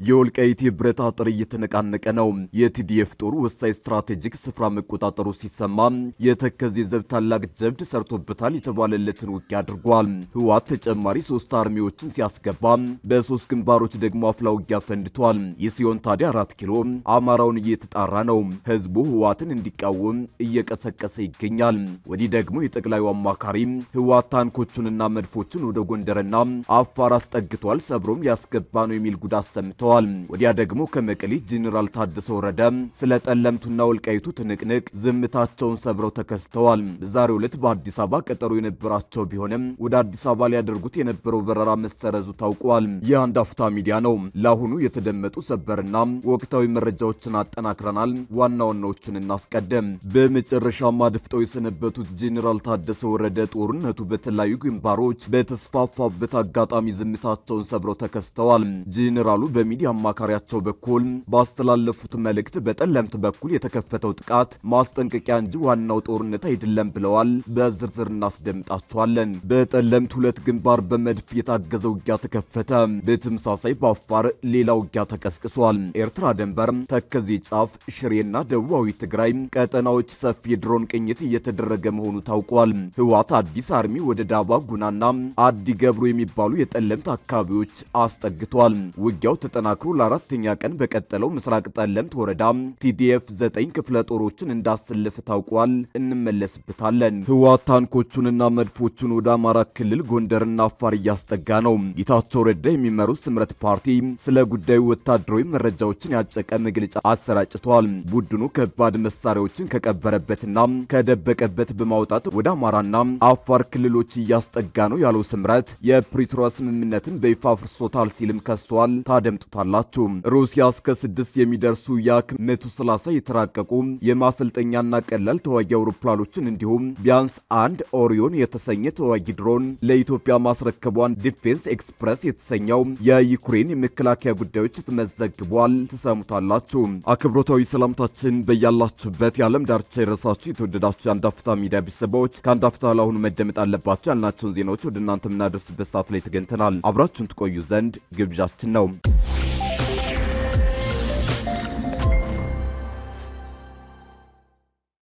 የወልቃይት የብረት አጥር እየተነቃነቀ ነው። የቲዲኤፍ ጦር ወሳኝ ስትራቴጂክ ስፍራ መቆጣጠሩ ሲሰማ የተከዜ ዘብ ታላቅ ጀብድ ሰርቶበታል የተባለለትን ውጊያ አድርጓል። ህወሓት ተጨማሪ 3 አርሚዎችን ሲያስገባ በ3 ግንባሮች ደግሞ አፍላ ውጊያ ፈንድቷል። የሲዮን ታዲያ 4 ኪሎ አማራውን እየተጣራ ነው። ህዝቡ ህወሓትን እንዲቃወም እየቀሰቀሰ ይገኛል። ወዲህ ደግሞ የጠቅላዩ አማካሪ ህወሓት ታንኮቹንና መድፎቹን ወደ ጎንደርና አፋር አስጠግቷል፣ ሰብሮም ሊያስገባ ነው የሚል ጉዳት ሰምተዋል። ወዲያ ደግሞ ከመቀሌ ጄኔራል ታደሰ ወረደ ስለ ጠለምቱና ወልቃይቱ ትንቅንቅ ዝምታቸውን ሰብረው ተከስተዋል። በዛሬው ዕለት በአዲስ አበባ ቀጠሮ የነበራቸው ቢሆንም ወደ አዲስ አበባ ሊያደርጉት የነበረው በረራ መሰረዙ ታውቋል። የአንድ አፍታ ሚዲያ ነው። ለአሁኑ የተደመጡ ሰበርና ወቅታዊ መረጃዎችን አጠናክረናል። ዋና ዋናዎችን እናስቀደም። በመጨረሻም አድፍጠው የሰነበቱት ጄኔራል ታደሰ ወረደ ጦርነቱ በተለያዩ ግንባሮች በተስፋፋበት አጋጣሚ ዝምታቸውን ሰብረው ተከስተዋል። ጄኔራሉ በሚዲያ አማካሪያቸው በኩል ባስተላለፉት መልእክት በጠለምት በኩል የተከፈተው ጥቃት ማስጠንቀቂያ እንጂ ዋናው ጦርነት አይደለም ብለዋል። በዝርዝር እናስደምጣቸዋለን። በጠለምት 2 ግንባር በመድፍ የታገዘ ውጊያ ተከፈተ። በተመሳሳይ በአፋር ሌላ ውጊያ ተቀስቅሷል። ኤርትራ ድንበር ተከዜ ጫፍ፣ ሽሬና ደቡባዊ ትግራይ ቀጠናዎች ሰፊ የድሮን ቅኝት እየተደረገ መሆኑ ታውቋል። ህወሓት አዲስ አርሚ ወደ ዳባ ጉናና አዲ ገብሩ የሚባሉ የጠለምት አካባቢዎች አስጠግቷል። ውጊያው ተጠናክሮ ለ4ኛ ቀን በቀጠለው ምስራቅ ጠለምት ወረዳ ቲዲኤፍ 9 ክፍለ ጦሮችን እንዳሰለፈ ታውቋል። እንመለስበታለን። ህወሓት ታንኮቹንና መድፎቹን ወደ አማራ ክልል ጎንደርና አፋር እያስጠጋ ነው። ጌታቸው ረዳ የሚመሩት ስምረት ፓርቲ ስለ ጉዳዩ ወታደራዊ መረጃዎችን ያጨቀ መግለጫ አሰራጭቷል። ቡድኑ ከባድ መሳሪያዎችን ከቀበረበትና ከደበቀበት በማውጣት ወደ አማራና አፋር ክልሎች እያስጠጋ ነው ያለው ስምረት የፕሪቶሪያ ስምምነትን በይፋ አፍርሶታል ሲልም ከሷል። ታደምጡታላችሁ። ሩሲያ እስከ 6 የሚደርሱ ያክ 130 የተራቀቁ የማሰልጠኛና ቀላል ተዋጊ አውሮፕላኖችን እንዲሁም ቢያንስ 1 ኦሪዮን የተሰኘ ተዋጊ ድሮን ለኢትዮጵያ ማስረከቧን ዲፌንስ ኤክስፕረስ የተሰኘው የዩክሬን የመከላከያ ጉዳዮች ተመዘግቧል። ትሰሙታላችሁ። አክብሮታዊ ሰላምታችን በያላችሁበት የዓለም ዳርቻ የረሳችሁ የተወደዳችሁ የአንድ አፍታ ሚዲያ ቤተሰቦች ከአንድ አፍታ ለአሁኑ መደመጥ አለባቸው ያልናቸውን ዜናዎች ወደ እናንተ የምናደርስበት ሰዓት ላይ ተገኝተናል። አብራችሁን ትቆዩ ዘንድ ግብዣችን ነው።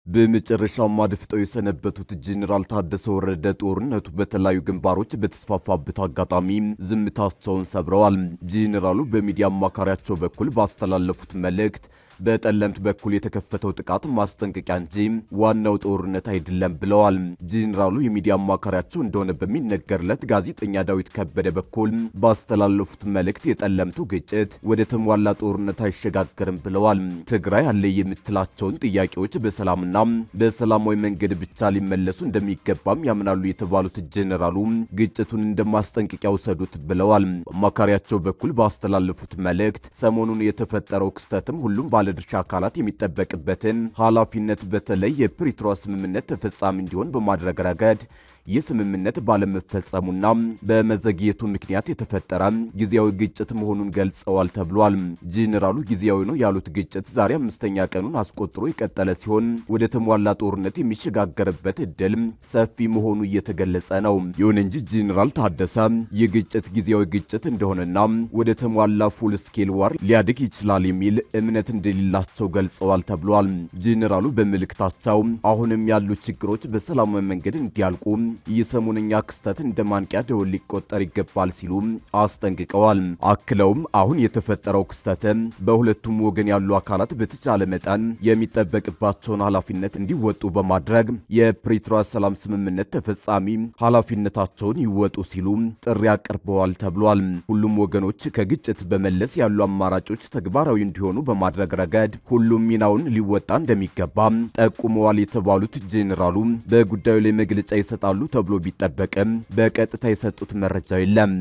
በመጨረሻም አድፍጠው የሰነበቱት ጄኔራል ታደሰ ወረደ ጦርነቱ በተለያዩ ግንባሮች በተስፋፋበት አጋጣሚ ዝምታቸውን ሰብረዋል። ጄኔራሉ በሚዲያ አማካሪያቸው በኩል ባስተላለፉት መልእክት በጠለምት በኩል የተከፈተው ጥቃት ማስጠንቀቂያ እንጂ ዋናው ጦርነት አይደለም ብለዋል። ጄኔራሉ የሚዲያ አማካሪያቸው እንደሆነ በሚነገርለት ጋዜጠኛ ዳዊት ከበደ በኩል ባስተላለፉት መልእክት የጠለምቱ ግጭት ወደ ተሟላ ጦርነት አይሸጋገርም ብለዋል። ትግራይ አለ የምትላቸውን ጥያቄዎች በሰላምና በሰላማዊ መንገድ ብቻ ሊመለሱ እንደሚገባም ያምናሉ የተባሉት ጄኔራሉ ግጭቱን እንደማስጠንቀቂያ ውሰዱት ብለዋል። አማካሪያቸው በኩል ባስተላለፉት መልእክት ሰሞኑን የተፈጠረው ክስተትም ሁሉም ባለድርሻ አካላት የሚጠበቅበትን ኃላፊነት በተለይ የፕሪቶሪያ ስምምነት ተፈጻሚ እንዲሆን በማድረግ ረገድ የስምምነት ባለመፈጸሙና በመዘግየቱ ምክንያት የተፈጠረ ጊዜያዊ ግጭት መሆኑን ገልጸዋል ተብሏል። ጄኔራሉ ጊዜያዊ ነው ያሉት ግጭት ዛሬ 5ኛ ቀኑን አስቆጥሮ የቀጠለ ሲሆን ወደ ተሟላ ጦርነት የሚሸጋገርበት እድል ሰፊ መሆኑ እየተገለጸ ነው። ይሁን እንጂ ጄኔራል ታደሰ ይህ ግጭት ጊዜያዊ ግጭት እንደሆነና ወደ ተሟላ ፉል ስኬል ዋር ሊያድግ ይችላል የሚል እምነት እንደሌላቸው ገልጸዋል ተብሏል። ጄኔራሉ በመልእክታቸው አሁንም ያሉ ችግሮች በሰላማዊ መንገድ እንዲያልቁ የሰሞነኛ ክስተት እንደ ማንቂያ ደወል ሊቆጠር ይገባል ሲሉ አስጠንቅቀዋል። አክለውም አሁን የተፈጠረው ክስተት በሁለቱም ወገን ያሉ አካላት በተቻለ መጠን የሚጠበቅባቸውን ኃላፊነት እንዲወጡ በማድረግ የፕሪቶሪያ ሰላም ስምምነት ተፈጻሚ ኃላፊነታቸውን ይወጡ ሲሉ ጥሪ አቅርበዋል ተብሏል። ሁሉም ወገኖች ከግጭት በመለስ ያሉ አማራጮች ተግባራዊ እንዲሆኑ በማድረግ ረገድ ሁሉም ሚናውን ሊወጣ እንደሚገባ ጠቁመዋል የተባሉት ጄኔራሉ በጉዳዩ ላይ መግለጫ ይሰጣሉ ተብሎ ቢጠበቅም በቀጥታ የሰጡት መረጃ የለም።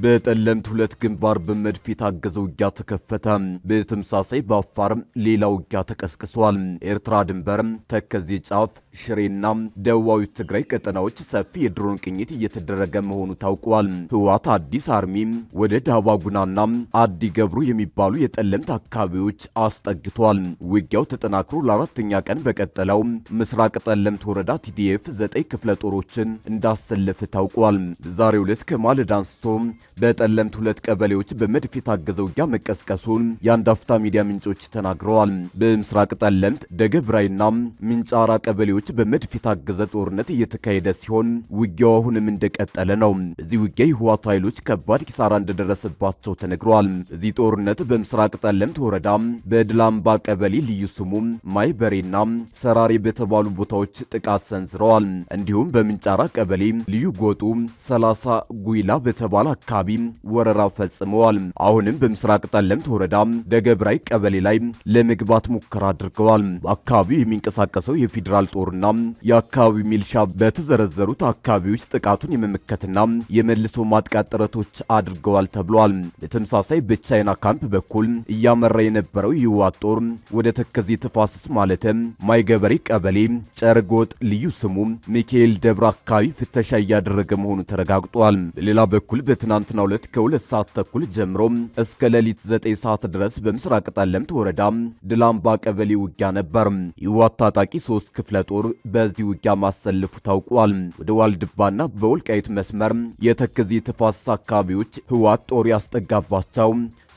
በጠለምት ሁለት ግንባር በመድፍ የታገዘ ውጊያ ተከፈተ። በተመሳሳይ በአፋር ሌላ ውጊያ ተቀስቅሷል። ኤርትራ ድንበር ተከዜ ጫፍ፣ ሽሬና ደቡባዊ ትግራይ ቀጠናዎች ሰፊ የድሮን ቅኝት እየተደረገ መሆኑ ታውቋል። ህወሓት አዲስ አርሚ ወደ ዳባጉናና አዲ ገብሩ የሚባሉ የጠለምት አካባቢዎች አስጠግቷል። ውጊያው ተጠናክሮ ለአራተኛ ቀን በቀጠለው ምስራቅ ጠለምት ወረዳ ቲዲኤፍ 9 ክፍለ ጦሮችን እንዳሰለፈ ታውቋል። ዛሬው ዕለት ከማለዳ አንስቶ በጠለምት ሁለት ቀበሌዎች በመድፍ የታገዘ ውጊያ መቀስቀሱን የአንድ አፍታ ሚዲያ ምንጮች ተናግረዋል። በምስራቅ ጠለምት ደገብራይና ምንጫራ ቀበሌዎች በመድፍ የታገዘ ጦርነት እየተካሄደ ሲሆን ውጊያው አሁንም እንደቀጠለ ነው። እዚህ ውጊያ የህወሓት ኃይሎች ከባድ ኪሳራ እንደደረሰባቸው ተነግሯል። እዚህ ጦርነት በምስራቅ ጠለምት ወረዳ በድላምባ ቀበሌ ልዩ ስሙ ማይበሬና ሰራሪ በተባሉ ቦታዎች ጥቃት ሰንዝረዋል። እንዲሁም በምንጫራ ቀበሌ ልዩ ጎጡ 30 ጉይላ በተባለ አካባቢ ወረራ ፈጽመዋል። አሁንም በምስራቅ ጠለምት ወረዳ ደገብራይ ቀበሌ ላይ ለመግባት ሙከራ አድርገዋል። በአካባቢው የሚንቀሳቀሰው የፌዴራል ጦርና የአካባቢው ሚሊሻ በተዘረዘሩት አካባቢዎች ጥቃቱን የመመከትና የመልሶ ማጥቃት ጥረቶች አድርገዋል ተብሏል። በተመሳሳይ በቻይና ካምፕ በኩል እያመራ የነበረው የህወሓት ጦር ወደ ተከዜ ተፋሰስ ማለትም ማይገበሬ ቀበሌ ጨርጎጥ ልዩ ስሙ ሚካኤል ደብረ አካባቢ ፍተሻ እያደረገ መሆኑ ተረጋግጧል። በሌላ በኩል በትናንትናው ዕለት ከ2 ሰዓት ተኩል ጀምሮ እስከ ሌሊት 9 ሰዓት ድረስ በምስራቅ ጠለምት ወረዳ ድላምባ ቀበሌ ውጊያ ነበር። የህወሓት ታጣቂ 3 ክፍለ ጦር በዚህ ውጊያ ማሰለፉ ታውቋል። ወደ ዋልድባና በወልቃይት መስመር የተከዜ ተፋሰስ አካባቢዎች ህወሓት ጦር ያስጠጋባቸው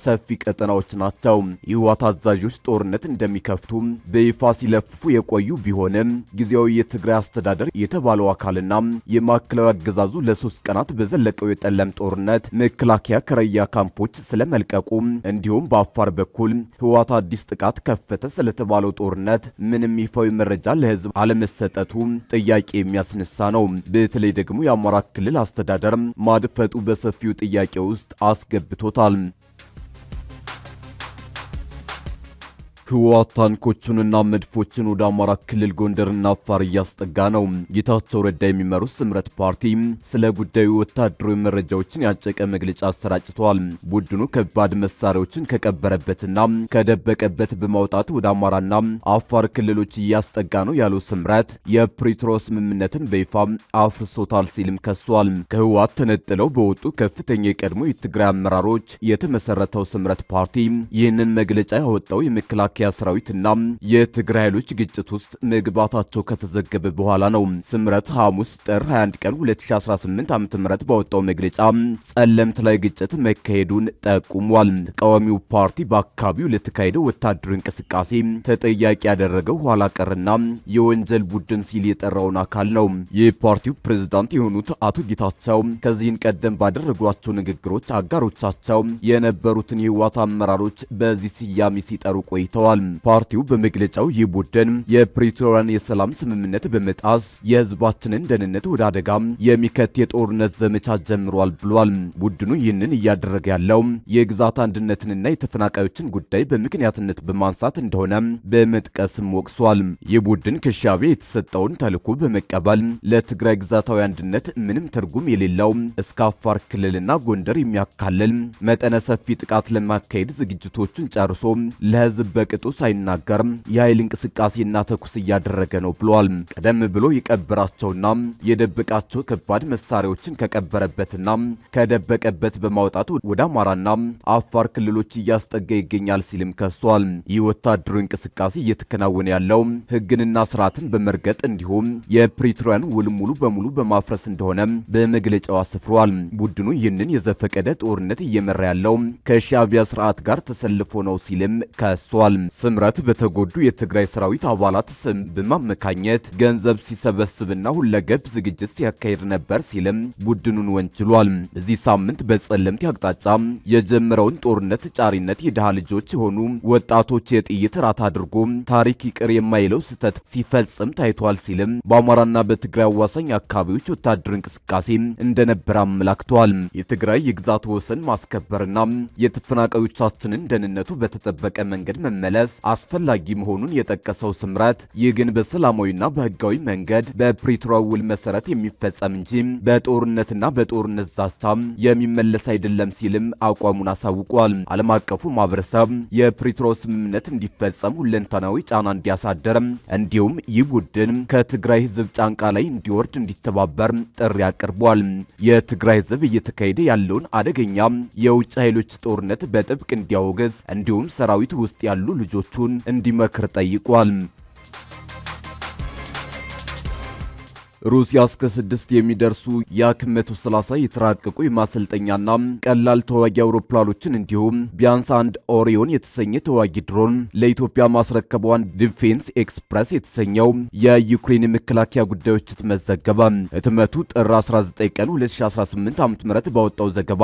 ሰፊ ቀጠናዎች ናቸው። የህወሓት አዛዦች ጦርነት እንደሚከፍቱ በይፋ ሲለፍፉ የቆዩ ቢሆንም ጊዜያዊ የትግራይ አስተዳደር የተባለው አካልና የማዕከላዊ አገዛዙ ለ3 ቀናት በዘለቀው የጠለም ጦርነት መከላከያ ከረያ ካምፖች ስለመልቀቁ እንዲሁም በአፋር በኩል ህወሓት አዲስ ጥቃት ከፈተ ስለተባለው ጦርነት ምንም ይፋዊ መረጃ ለህዝብ አለመሰጠቱ ጥያቄ የሚያስነሳ ነው። በተለይ ደግሞ የአማራ ክልል አስተዳደር ማድፈጡ በሰፊው ጥያቄ ውስጥ አስገብቶታል። ህወሓት ታንኮቹንና መድፎችን ወደ አማራ ክልል ጎንደርና አፋር እያስጠጋ ነው። ጌታቸው ረዳ የሚመሩት ስምረት ፓርቲ ስለ ጉዳዩ ወታደራዊ መረጃዎችን ያጨቀ መግለጫ አሰራጭቷል። ቡድኑ ከባድ መሳሪያዎችን ከቀበረበትና ከደበቀበት በማውጣት ወደ አማራና አፋር ክልሎች እያስጠጋ ነው ያለው ስምረት የፕሪቶሪያ ስምምነትን በይፋ አፍርሶታል ሲልም ከሷል። ከህወሓት ተነጥለው በወጡ ከፍተኛ የቀድሞ የትግራይ አመራሮች የተመሰረተው ስምረት ፓርቲ ይህንን መግለጫ ያወጣው የመከላከያ ሰራዊትና የትግራይ ኃይሎች ግጭት ውስጥ መግባታቸው ከተዘገበ በኋላ ነው። ስምረት ሐሙስ ጥር 21 ቀን 2018 ዓ.ም ባወጣው መግለጫ ጸለምት ላይ ግጭት መካሄዱን ጠቁሟል። ተቃዋሚው ፓርቲ በአካባቢው ለተካሄደው ወታደራዊ እንቅስቃሴ ተጠያቂ ያደረገው ኋላ ቀርና የወንጀል ቡድን ሲል የጠራውን አካል ነው። የፓርቲው ፕሬዝዳንት የሆኑት አቶ ጌታቸው ከዚህን ቀደም ባደረጓቸው ንግግሮች አጋሮቻቸው የነበሩትን የህወሓት አመራሮች በዚህ ስያሜ ሲጠሩ ቆይተዋል። ፓርቲው በመግለጫው ይህ ቡድን የፕሪቶሪያን የሰላም ስምምነት በመጣስ የህዝባችንን ደህንነት ወደ አደጋ የሚከት የጦርነት ዘመቻ ጀምሯል ብሏል። ቡድኑ ይህንን እያደረገ ያለው የግዛት አንድነትንና የተፈናቃዮችን ጉዳይ በምክንያትነት በማንሳት እንደሆነ በመጥቀስም ወቅሷል። ይህ ቡድን ከሻዕቢያ የተሰጠውን ተልዕኮ በመቀበል ለትግራይ ግዛታዊ አንድነት ምንም ትርጉም የሌለው እስከ አፋር ክልልና ጎንደር የሚያካልል መጠነ ሰፊ ጥቃት ለማካሄድ ዝግጅቶቹን ጨርሶ ለህዝብ በቅጡ ሳይናገርም የኃይል እንቅስቃሴና ተኩስ እያደረገ ነው ብሏል። ቀደም ብሎ የቀበራቸውና የደበቃቸው ከባድ መሳሪያዎችን ከቀበረበትና ከደበቀበት በማውጣት ወደ አማራና አፋር ክልሎች እያስጠጋ ይገኛል ሲልም ከሷል። ይህ ወታደራዊ እንቅስቃሴ እየተከናወነ ያለው ህግንና ስርዓትን በመርገጥ እንዲሁም የፕሪቶሪያን ውል ሙሉ በሙሉ በማፍረስ እንደሆነ በመግለጫው አስፍሯል። ቡድኑ ይህንን የዘፈቀደ ጦርነት እየመራ ያለው ከሻዕቢያ ስርዓት ጋር ተሰልፎ ነው ሲልም ከሷል። ስምረት በተጎዱ የትግራይ ሰራዊት አባላት ስም በማመካኘት ገንዘብ ሲሰበስብና ሁለገብ ዝግጅት ሲያካሂድ ነበር ሲልም ቡድኑን ወንጅሏል። በዚህ ሳምንት በጸለምት አቅጣጫ የጀመረውን ጦርነት ጫሪነት የድሃ ልጆች የሆኑ ወጣቶች የጥይት ራት አድርጎ ታሪክ ይቅር የማይለው ስህተት ሲፈጽም ታይቷል ሲልም በአማራና በትግራይ አዋሳኝ አካባቢዎች ወታደራዊ እንቅስቃሴ እንደነበር አመላክተዋል። የትግራይ የግዛት ወሰን ማስከበርና የተፈናቃዮቻችንን ደህንነቱ በተጠበቀ መንገድ መመለስ መመለስ አስፈላጊ መሆኑን የጠቀሰው ስምረት ይህ ግን በሰላማዊና በህጋዊ መንገድ በፕሪቶሪያው ውል መሰረት የሚፈጸም እንጂ በጦርነትና በጦርነት ዛቻ የሚመለስ አይደለም ሲልም አቋሙን አሳውቋል። ዓለም አቀፉ ማህበረሰብ የፕሪቶሪያው ስምምነት እንዲፈጸም ሁለንተናዊ ጫና እንዲያሳደር እንዲሁም ይህ ቡድን ከትግራይ ህዝብ ጫንቃ ላይ እንዲወርድ እንዲተባበር ጥሪ አቅርቧል። የትግራይ ህዝብ እየተካሄደ ያለውን አደገኛ የውጭ ኃይሎች ጦርነት በጥብቅ እንዲያወግዝ እንዲሁም ሰራዊት ውስጥ ያሉ ልጆቹን እንዲመክር ጠይቋል። ሩሲያ እስከ 6 የሚደርሱ የ130 የተራቀቁ የማሰልጠኛና ቀላል ተዋጊ አውሮፕላኖችን እንዲሁም ቢያንስ አንድ ኦሪዮን የተሰኘ ተዋጊ ድሮን ለኢትዮጵያ ማስረከቧን ዲፌንስ ኤክስፕረስ የተሰኘው የዩክሬን የመከላከያ ጉዳዮች ህትመት ዘገበ። ህትመቱ ጥር 19 ቀን 2018 ዓ.ም ባወጣው ዘገባ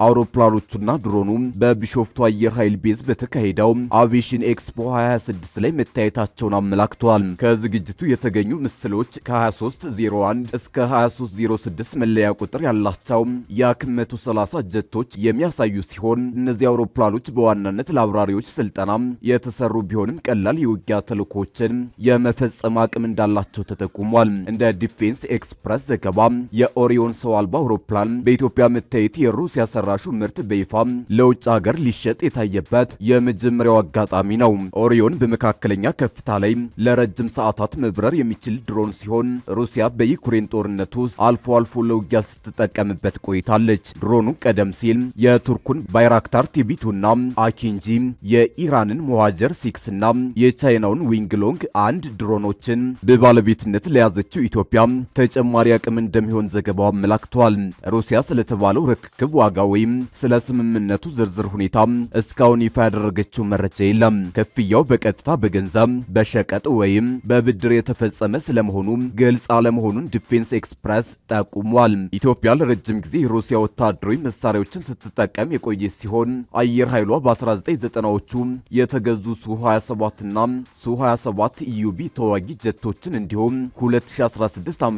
አውሮፕላኖቹና ድሮኑ በቢሾፍቱ አየር ኃይል ቤዝ በተካሄደው አቪዬሽን ኤክስፖ 2026 ላይ መታየታቸውን አመላክተዋል። ከዝግጅቱ የተገኙ ምስሎች ከ23 01 እስከ 2306 መለያ ቁጥር ያላቸው የ130 ጀቶች የሚያሳዩ ሲሆን እነዚህ አውሮፕላኖች በዋናነት ለአብራሪዎች ስልጠና የተሰሩ ቢሆንም ቀላል የውጊያ ተልዕኮችን የመፈጸም አቅም እንዳላቸው ተጠቁሟል። እንደ ዲፌንስ ኤክስፕረስ ዘገባ የኦሪዮን ሰው አልባ አውሮፕላን በኢትዮጵያ መታየት የሩሲያ ሰራሹ ምርት በይፋ ለውጭ ሀገር ሊሸጥ የታየበት የመጀመሪያው አጋጣሚ ነው። ኦሪዮን በመካከለኛ ከፍታ ላይ ለረጅም ሰዓታት መብረር የሚችል ድሮን ሲሆን ሩሲያ በዩክሬን ጦርነት ውስጥ አልፎ አልፎ ለውጊያ ስትጠቀምበት ቆይታለች። ድሮኑ ቀደም ሲል የቱርኩን ባይራክታር ቲቢቱና አኪንጂ፣ የኢራንን ሞሃጀር 6 እና የቻይናውን ዊንግሎንግ 1 ድሮኖችን በባለቤትነት ለያዘችው ኢትዮጵያ ተጨማሪ አቅም እንደሚሆን ዘገባው አመላክቷል። ሩሲያ ስለተባለው ርክክብ ዋጋ ወይም ስለ ስምምነቱ ዝርዝር ሁኔታ እስካሁን ይፋ ያደረገችው መረጃ የለም። ክፍያው በቀጥታ በገንዘብ በሸቀጥ ወይም በብድር የተፈጸመ ስለመሆኑ ግልጽ አለመሆኑን ዲፌንስ ኤክስፕረስ ጠቁሟል። ኢትዮጵያ ለረጅም ጊዜ የሩሲያ ወታደራዊ መሳሪያዎችን ስትጠቀም የቆየች ሲሆን አየር ኃይሏ በ1990ዎቹ የተገዙ ሱ-27 እና ሱ-27 ኢዩቢ ተዋጊ ጀቶችን እንዲሁም 2016 ዓ.ም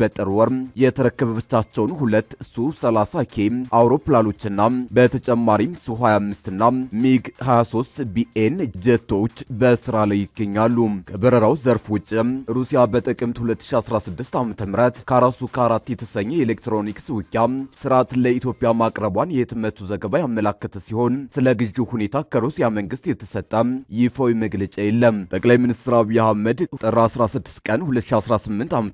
በጥር ወር የተረከበቻቸውን 2 ሱ-30 ኬ አውሮፕላኖችና በተጨማሪም ሱ-25 እና ሚግ 23 ቢኤን ጀቶች በስራ ላይ ይገኛሉ። ከበረራው ዘርፍ ውጭ ሩሲያ በጥቅምት 2016 ዓ.ም ካራሱ ካራት የተሰኘ የኤሌክትሮኒክስ ውጊያ ስርዓት ለኢትዮጵያ ማቅረቧን የህትመቱ ዘገባ ያመላከተ ሲሆን ስለ ግዢው ሁኔታ ከሩሲያ መንግስት የተሰጠ ይፋዊ መግለጫ የለም። ጠቅላይ ሚኒስትር አብይ አህመድ ጥር 16 ቀን 2018 ዓ.ም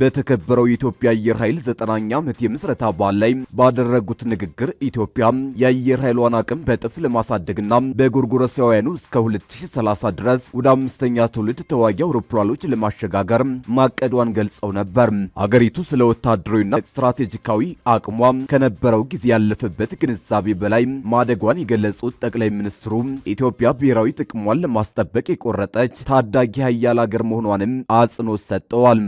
በተከበረው የኢትዮጵያ አየር ኃይል 9ኛ ዓመት የምስረታ በዓል ላይ ባደረጉት ንግግር ኢትዮጵያ የአየር ኃይሏን አቅም በጥፍ ለማሳደግና በጎርጎሮሳውያኑ እስከ 2030 ድረስ ወደ 5ኛ ትውልድ ተዋጊ አውሮፕላኖች ለማሸጋገር ማቀዷን ገልጸው ነበር። አገሪቱ ስለ ወታደራዊና ስትራቴጂካዊ አቅሟ ከነበረው ጊዜ ያለፈበት ግንዛቤ በላይ ማደጓን የገለጹት ጠቅላይ ሚኒስትሩ ኢትዮጵያ ብሔራዊ ጥቅሟን ለማስጠበቅ የቆረጠች ታዳጊ ኃያል አገር መሆኗንም አጽንኦት ሰጥተዋል።